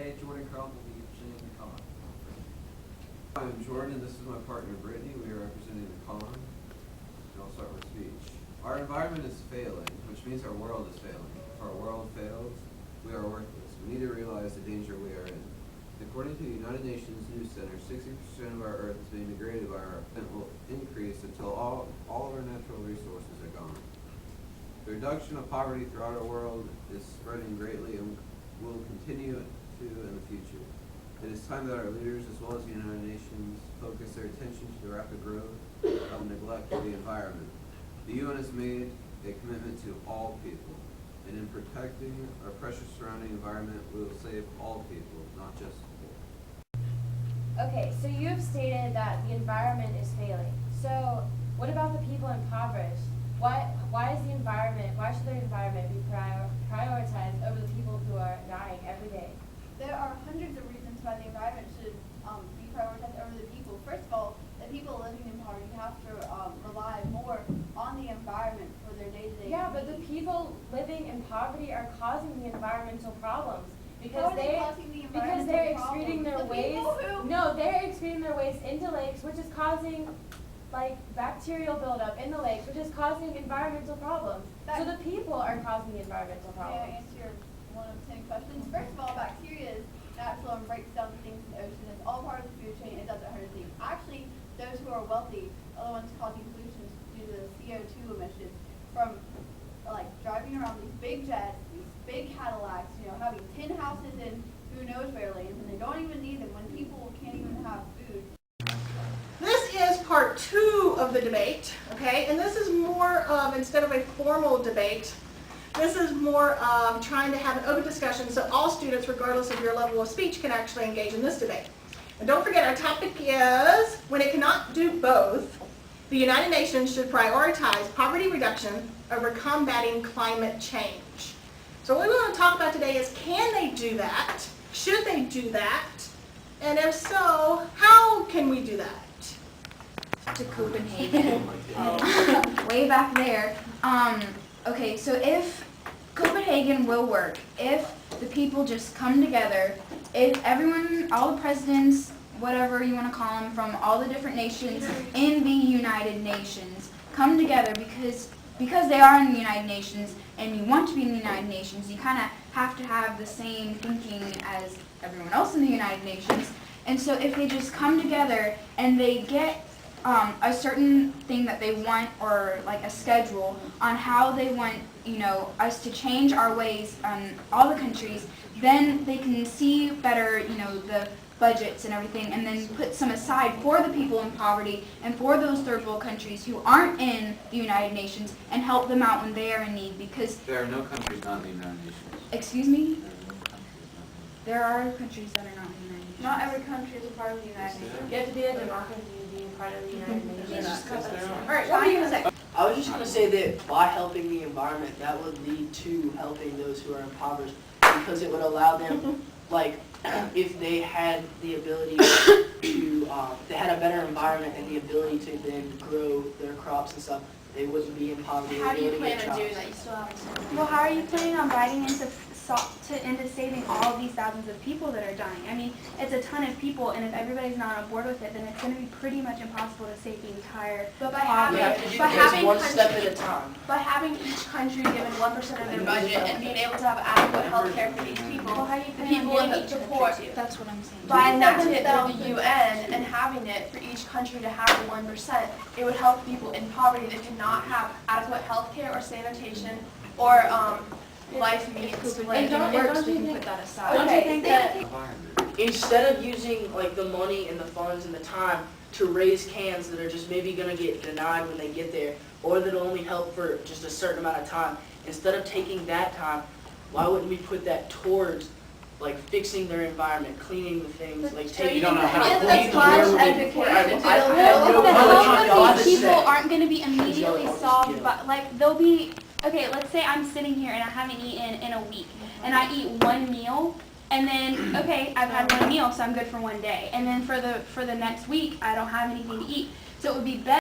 Today, Jordan Carl will be presenting the con. I'm Jordan, and this is my partner Brittany. We are representing the con. And I'll start with speech. Our environment is failing, which means our world is failing. If our world fails, we are worthless. We need to realize the danger we are in. According to the United Nations News Center, 60% of our Earth is being degraded by our and will increase until all of our natural resources are gone. The reduction of poverty throughout our world is spreading greatly and will continue to in the future. It is time that our leaders, as well as the United Nations, focus their attention to the rapid growth of neglect of the environment. The UN has made a commitment to all people, and in protecting our precious surrounding environment, we will save all people, not just the poor. Okay, so you have stated that the environment is failing. So what about the people impoverished? Why should their environment be prioritized over the people who are dying every day? There are hundreds of reasons why the environment should be prioritized over the people. First of all, the people living in poverty have to rely more on the environment for their day-to-day Yeah, but the needs. people living in poverty are causing the environmental problems How are they causing the environmental they're problems? excreting their The waste. people who- No, they're excreting their waste into lakes, which is causing like bacterial buildup in the lakes, which is causing environmental problems. So the people are causing the environmental May I problems. answer your one of 10 questions? First of all, bacteria is natural and breaks down things in the ocean. It's all part of the food chain. It doesn't hurt anything. Actually, those who are wealthy are the ones causing pollution due to the CO2 emissions from like driving around these big jets, these big Cadillacs, having 10 houses in who knows where lands, and they don't even need them when people can't even have food. This is part 2 of the debate, okay? And this is more of, instead of a formal debate, this is more of trying to have an open discussion so all students, regardless of your level of speech, can actually engage in this debate. And don't forget, our topic is, when it cannot do both, the United Nations should prioritize poverty reduction over combating climate change. So what we want to talk about today is, can they do that? Should they do that? And if so, how can we do that? To Copenhagen. Way back there. Okay, so if Copenhagen will work, if the people just come together, if everyone, all the presidents, whatever you want to call them, from all the different nations in the United Nations come together because they are in the United Nations and you want to be in the United Nations, you kind of have to have the same thinking as everyone else in the United Nations. And so if they just come together and they get a certain thing that they want, or like a schedule on how they want, us to change our ways on all the countries, then they can see better, the budgets and everything, and then put some aside for the people in poverty and for those third world countries who aren't in the United Nations, and help them out when they are in need, because... There are no countries not in the United Nations. Excuse me? There are no countries not in the United Nations. There are countries that are not in the United Nations. Not every country is a part of the United Nations. You have to be a democracy to be part of the United Nations. Alright, what were you going to say? I was just going to say that by helping the environment, that would lead to helping those who are impoverished, because it would allow them, like, if they had the ability to, they had a better environment and the ability to then grow their crops and stuff, they wouldn't be in poverty. How do you They plan wouldn't on get doing jobs. that? You still haven't said. Well, how are you planning on biting into saving all of these thousands of people that are dying? I mean, it's a ton of people, and if everybody's not on board with it, then it's going to be pretty much impossible to save the entire But by poverty. You have to do By things having one step country- at a time. By having each country given 1% of their budget and being able to have adequate health care for these people, Well, how are you the planning people on in getting each each poor, country to? That's what I'm saying. by enacting it through the UN and having it for each country to have the 1%, it would help people in poverty that cannot have adequate health care or sanitation or life needs. If it works, we can put that aside. Don't you think that Environment. Instead of using like the money and the funds and the time to raise cans that are just maybe going to get denied when they get there, or that'll only help for just a certain amount of time, instead of taking that time, why wouldn't we put that towards like fixing their environment, cleaning the things, like taking don't know how to It's clean a class education. I the have no health clue. of these people aren't going to be immediately solved, but like they'll be, okay, let's say I'm sitting here and I haven't eaten in a week, and I eat one meal, and then, okay, I've had one meal, so I'm good for one day, and then for the next week, I don't have anything to eat. So it would be better